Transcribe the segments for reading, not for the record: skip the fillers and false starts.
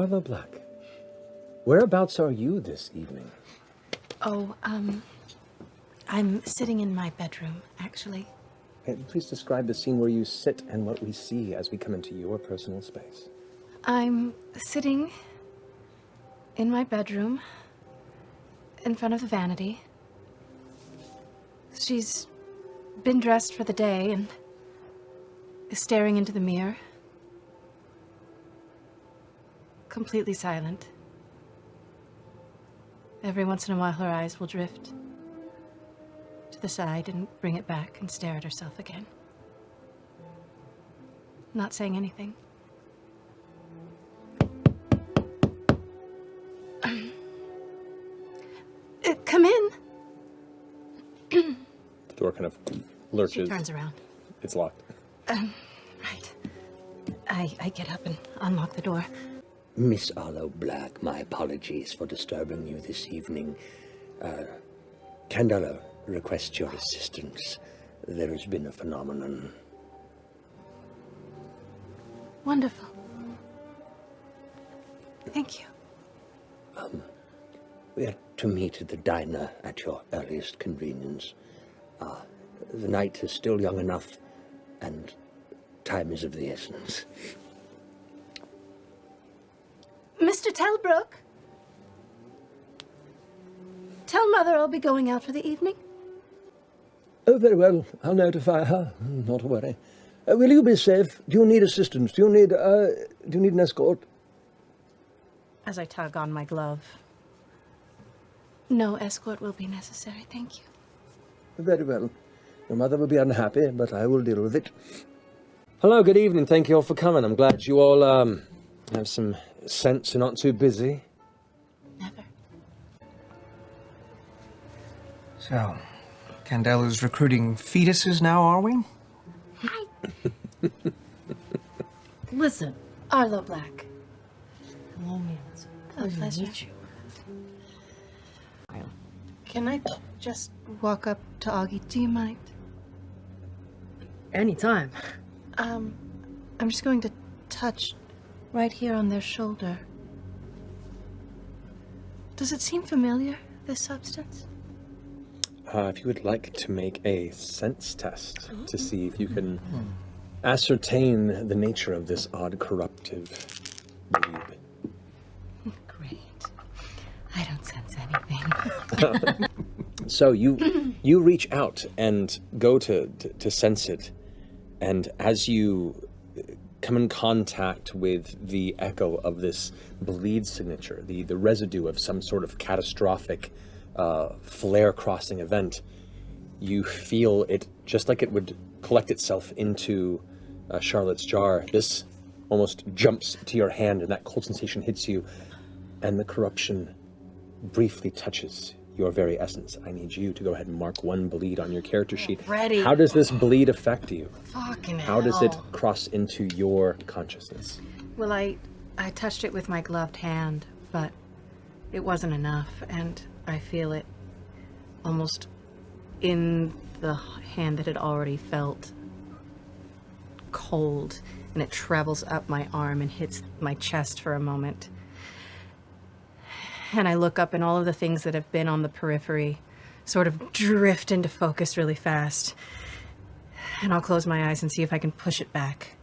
Arlo Black, whereabouts are you this evening? Oh, I'm sitting in my bedroom, actually. Please describe the scene where you sit and what we see as we come into your personal space. I'm sitting in my bedroom in front of the vanity. She's been dressed for the day and is staring into the mirror. Completely silent. Every once in a while her eyes will drift to the side and bring it back and stare at herself again. Not saying anything. Come in. The door kind of lurches. She turns around. It's locked. Right. I get up and unlock the door. Miss Arlo Black, my apologies for disturbing you this evening. Candela requests your assistance. There has been a phenomenon. Wonderful. Thank you. We are to meet at the diner at your earliest convenience. The night is still young enough, and time is of the essence. Mr. Telbrook? Tell Mother I'll be going out for the evening. Oh, very well. I'll notify her. Not to worry. Will you be safe? Do you need assistance? Do you need an escort? As I tug on my glove. No escort will be necessary, thank you. Very well. Your mother will be unhappy, but I will deal with it. Hello, good evening. Thank you all for coming. I'm glad you all have some sense and not too busy. Never. So, Candela's recruiting fetuses now, are we? Hi. Listen. Arlo Black. Hello, Nancy. A pleasure. To meet you. Can I just walk up to Augie? Do you mind? Anytime. I'm just going to touch right here on their shoulder. Does it seem familiar, this substance? If you would like to make a sense test to see if you can ascertain the nature of this odd corruptive bleed. Great. I don't sense anything. So you reach out and go to sense it, and as you come in contact with the echo of this bleed signature, the residue of some sort of catastrophic flare-crossing event, you feel it, just like it would collect itself into Charlotte's jar. This almost jumps to your hand, and that cold sensation hits you, and the corruption briefly touches your very essence. I need you to go ahead and mark one bleed on your character sheet. Ready. How does this bleed affect you? Fucking How does it hell. cross into your consciousness? Well, I touched it with my gloved hand, but it wasn't enough, and I feel it almost in the hand that had already felt cold, and it travels up my arm and hits my chest for a moment. And I look up, and all of the things that have been on the periphery sort of drift into focus really fast. And I'll close my eyes and see if I can push it back.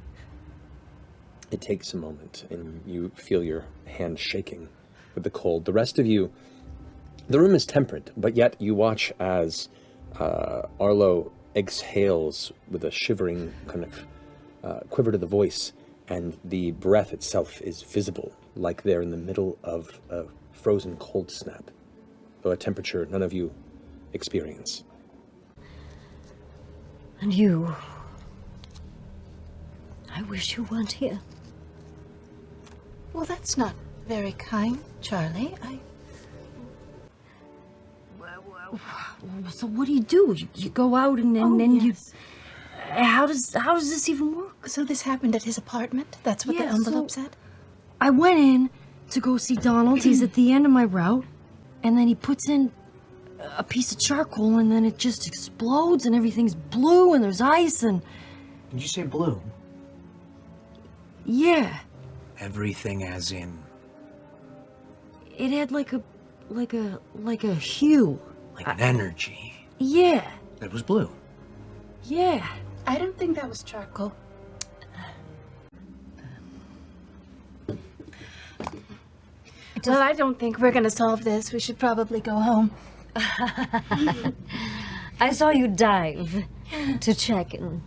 It takes a moment, and you feel your hand shaking with the cold. The rest of you, the room is temperate, but yet you watch as Arlo exhales with a shivering kind of quiver to the voice, and the breath itself is visible, like they're in the middle of a frozen cold snap, though a temperature none of you experience. And you. I wish you weren't here. Well, that's not very kind, Charlie. So what do? You go out and then you... How does this even work? So this happened at his apartment? That's what the Yeah, envelope so- said? I went in to go see Donald. He's at the end of my route. And then he puts in a piece of charcoal, and then it just explodes, and everything's blue, and there's ice, and... Did you say blue? Yeah. Everything as in it had like a hue. Like an energy. Yeah, It was blue. yeah. I don't think that was charcoal. Well, I don't think we're gonna solve this. We should probably go home. I saw you dive to check and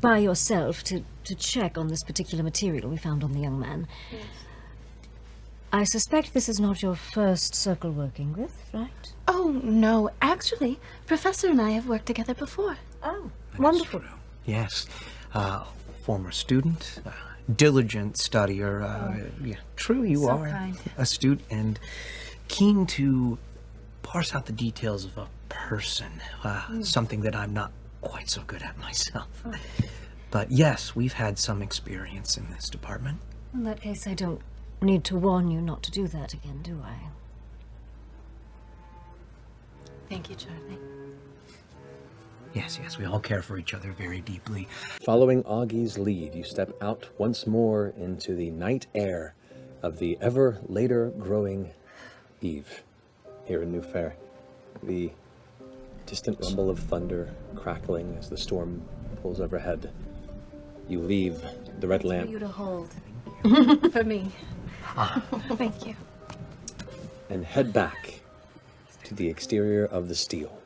by yourself to check on this particular material we found on the young man. Yes. I suspect this is not your first circle working with, right? Oh, no. Actually, Professor and I have worked together before. Oh, wonderful. Yes. Former student, diligent studier. Yeah, true, you So are kind. astute and keen to parse out the details of a person. Something that I'm not quite so good at myself. But yes, we've had some experience in this department. In that case, I don't need to warn you not to do that again, do I? Thank you, Charlie. Yes, we all care for each other very deeply. Following Augie's lead, you step out once more into the night air of the ever later growing eve here in New Fair. The distant rumble of thunder crackling as the storm pulls overhead. You leave the red For lamp you to hold. For me. Thank you. and head back to the exterior of the steel.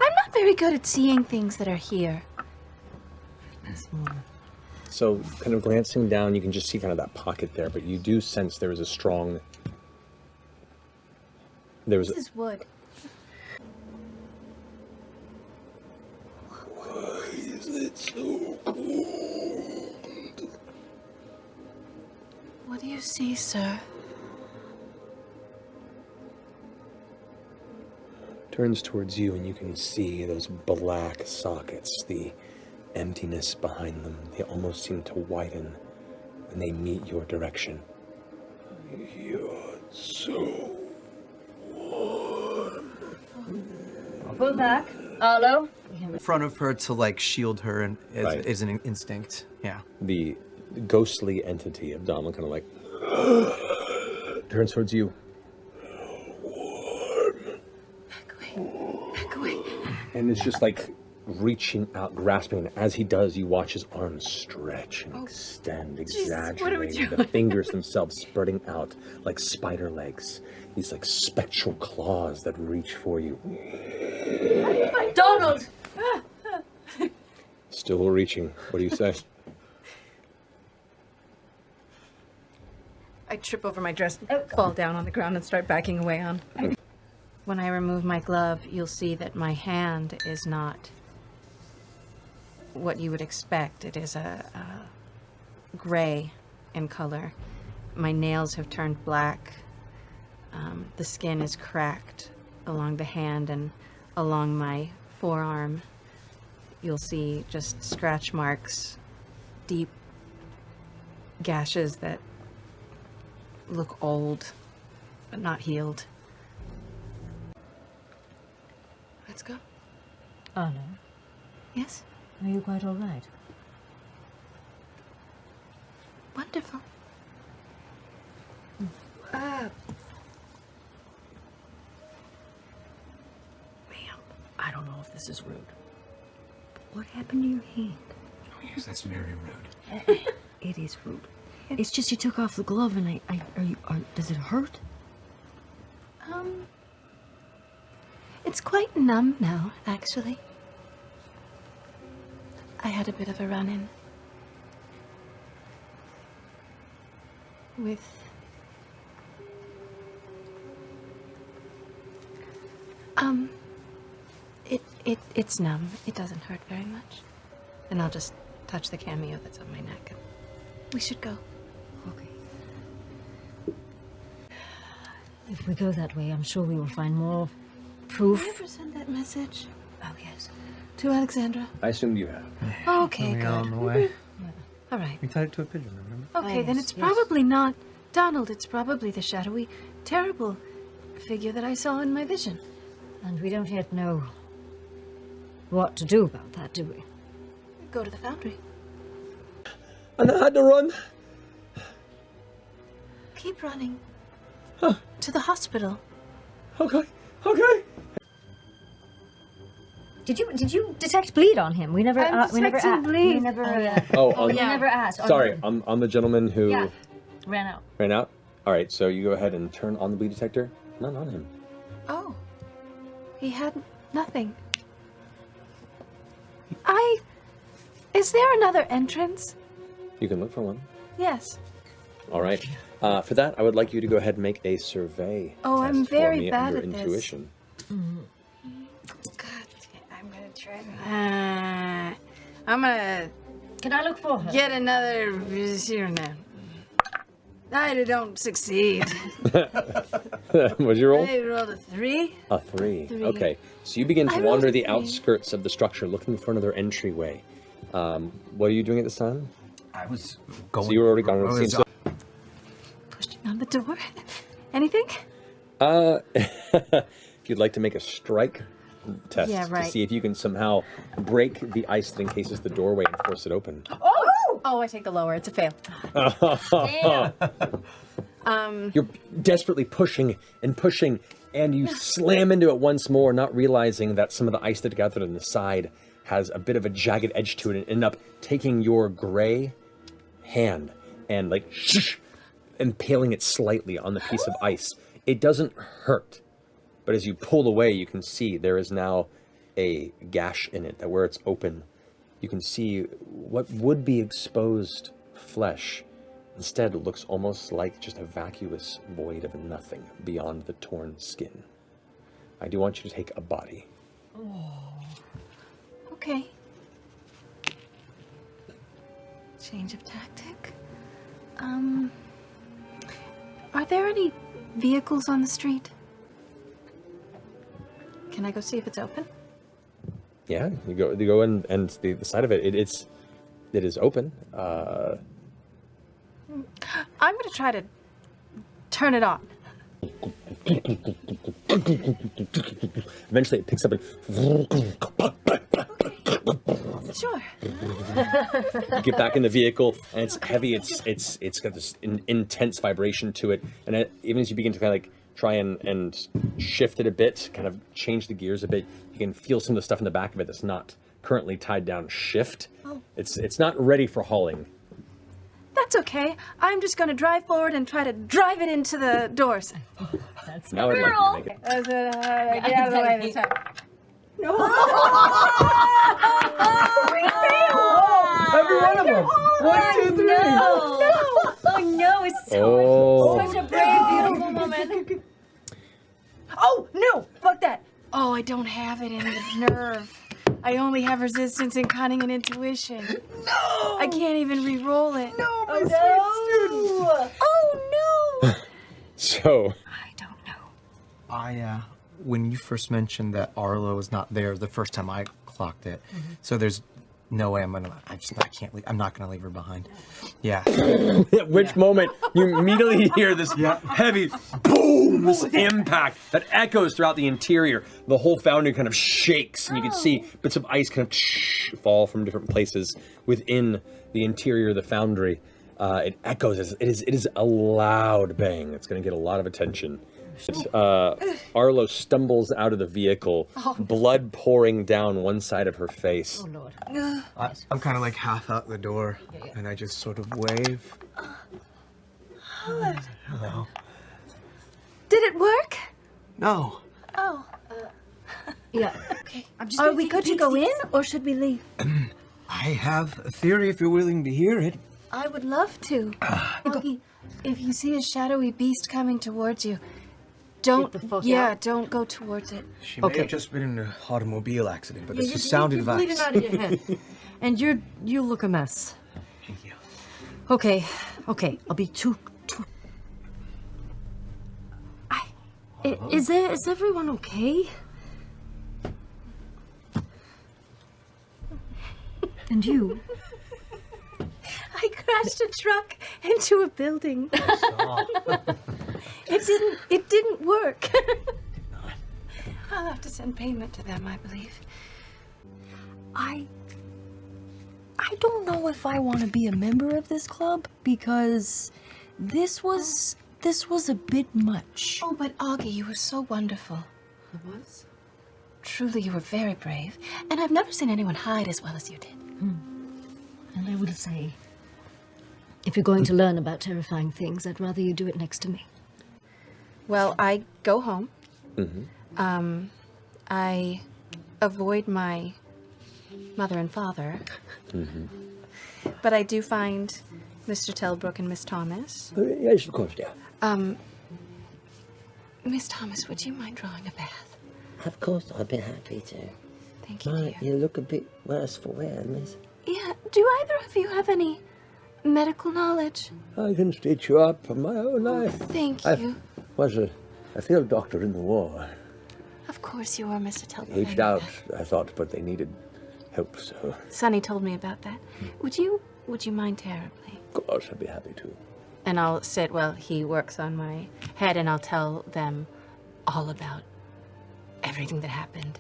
I'm not very good at seeing things that are here. So, kind of glancing down, you can just see kind of that pocket there, but you do sense there is a strong... This is wood. What do you see, sir? Turns towards you and you can see those black sockets, the emptiness behind them. They almost seem to widen when they meet your direction. You're so warm. Pull back. Arlo. In front of her to like shield her and Right. is an instinct. Yeah. The ghostly entity of Donald kind of like turns towards you. Back away. Back away. And it's just like reaching out, grasping. And as he does, you watch his arms stretch and extend, Jesus, what are we exaggerating. The doing? fingers themselves spreading out like spider legs. These like spectral claws that reach for you. Donald! Still reaching. What do you say? I trip over my dress, fall down on the ground, and start backing away on. When I remove my glove, you'll see that my hand is not what you would expect. It is a gray in color. My nails have turned black. The skin is cracked along the hand and along my forearm. You'll see just scratch marks, deep gashes that look old, but not healed. Let's go. Arlo, Yes? are you quite all right? Wonderful. Ma'am, I don't know if this is rude. But what happened to your hand? Oh yes, that's very rude. It is rude. It's just you took off the glove and does it hurt? It's quite numb now, actually. I had a bit of a run-in with it's numb. It doesn't hurt very much. And I'll just touch the cameo that's on my neck. We should go. Okay. If we go that way, I'm sure we will find more Did proof. I ever send that message Oh, yes. to Alexandra? I assumed you have. Okay, We on good. the way. All right. We tied it to a pigeon, remember? Okay, then yes, it's yes. probably not Donald. It's probably the shadowy, terrible figure that I saw in my vision. And we don't yet know what to do about that, do we? Go to the foundry. And I had to run. keep running. Huh. To the hospital. Okay, okay. Did you detect bleed on him? We never. I'm We never detecting asked. bleed. We never. Oh, We never asked. sorry, on the gentleman who Yeah. Ran out. ran out. All right, so you go ahead and turn on the bleed detector. Not on him. Oh. He had nothing. Is there another entrance? You can look for one. Yes. All right. For that, I would like you to go ahead and make a survey. Oh, I'm test for very me bad under at this. intuition. God, I'm gonna try. I'm gonna Can I look for her? get another. I don't succeed. What's your roll? I rolled a 3. A 3. Three. Okay. So you begin to I wander rolled the a 3. outskirts of the structure looking for another entryway. What are you doing at this time? I was going. So you were already gone. I It was- seems so- Pushing on the door. Anything? if you'd like to make a strike test Yeah, to right. see if you can somehow break the ice that encases the doorway and force it open. Oh, I take the lower. It's a fail. Damn. You're desperately pushing, and you slam into it once more, not realizing that some of the ice that gathered on the side has a bit of a jagged edge to it, and end up taking your gray hand and like impaling it slightly on the piece of ice. It doesn't hurt, but as you pull away, you can see there is now a gash in it, that where it's open, you can see what would be exposed flesh. Instead, it looks almost like just a vacuous void of nothing beyond the torn skin. I do want you to take a body. Okay. Change of tactic. Are there any vehicles on the street? Can I go see if it's open? Yeah, you go in, and the side of it, it is open. I'm gonna try to turn it on. Eventually, it picks up and Sure. you get back in the vehicle, and it's heavy. It's got this intense vibration to it, and even as you begin to kind of like try and shift it a bit, kind of change the gears a bit, you can feel some of the stuff in the back of it that's not currently tied down shift. Oh. It's not ready for hauling. That's okay. I'm just gonna drive forward and try to drive it into the doors. That's Now I'd like you to make it. Get out of the way this time. Every one of them. 1, 2, 3. Oh no! It's such a brave, beautiful woman. Oh, no! Fuck that! Oh, I don't have it in the nerve. I only have resistance in cunning and intuition. No! I can't even re-roll it. No, my sweet student. Oh, no! So I don't know. When you first mentioned that Arlo was not there the first time I clocked it, so there's no way I can't leave. I'm not gonna leave her behind. Yeah. at which moment you immediately hear this heavy boom, this impact that echoes throughout the interior. The whole foundry kind of shakes, and you can see bits of ice kind of fall from different places within the interior of the foundry. It echoes. It is a loud bang. It's going to get a lot of attention. Arlo stumbles out of the vehicle, blood pouring down one side of her face. Oh Lord. I'm kind of like half out the door, and I just sort of wave. Hello. Did it work? No. Oh. Yeah. Okay. I'm just. Are we good to go in, or should we leave? I have a theory if you're willing to hear it. I would love to. Augie, if you see a shadowy beast coming towards you, don't. Get the fuck yeah, out. don't go towards it. She may have just been in an automobile accident, but it's You're just sound you're advice. bleeding out of your head, and you look a mess. Thank you. Okay. I'll be too. Is everyone okay? And you? I crashed a truck into a building. It didn't work. I'll have to send payment to them, I believe. I don't know if I want to be a member of this club because this was this was a bit much. Oh, but Augie, you were so wonderful. I was? Truly, you were very brave. And I've never seen anyone hide as well as you did. And I will say, if you're going to learn about terrifying things, I'd rather you do it next to me. Well, I go home. Mm-hmm. I avoid my mother and father. Mm-hmm. But I do find Mr. Telbrook and Miss Thomas. Yes, of course, dear. Miss Thomas, would you mind drawing a bath? Of course, I'd be happy to. Thank you, My, dear. you look a bit worse for wear, miss. Yeah, do either of you have any medical knowledge? I can stitch you up on my own life. Thank I you. was a field doctor in the war. Of course you are, Mr. Telbrook. Aged out, I thought, but they needed help, so Sonny told me about that. Would you mind terribly? of course I'd be happy to. And I'll sit while he works on my head, and I'll tell them all about everything that happened.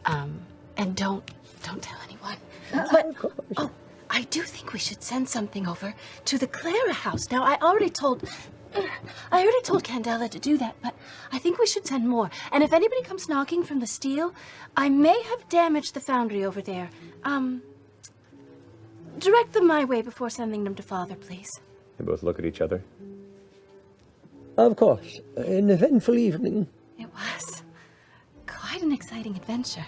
And don't tell anyone. But oh, I do think we should send something over to the Clara house. Now, I already told Candela to do that, but I think we should send more. And if anybody comes knocking from the steel, I may have damaged the foundry over there. Direct them my way before sending them to Father, please. They both look at each other. Of course, an eventful evening. It was quite an exciting adventure.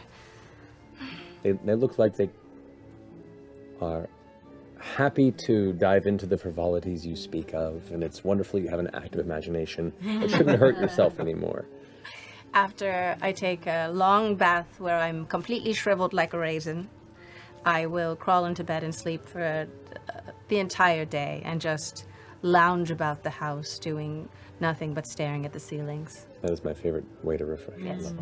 They look like they are happy to dive into the frivolities you speak of, and it's wonderful you have an active imagination. It shouldn't hurt yourself anymore. After I take a long bath where I'm completely shriveled like a raisin, I will crawl into bed and sleep for the entire day and just lounge about the house doing nothing but staring at the ceilings. That is my favorite way to refresh. Yes.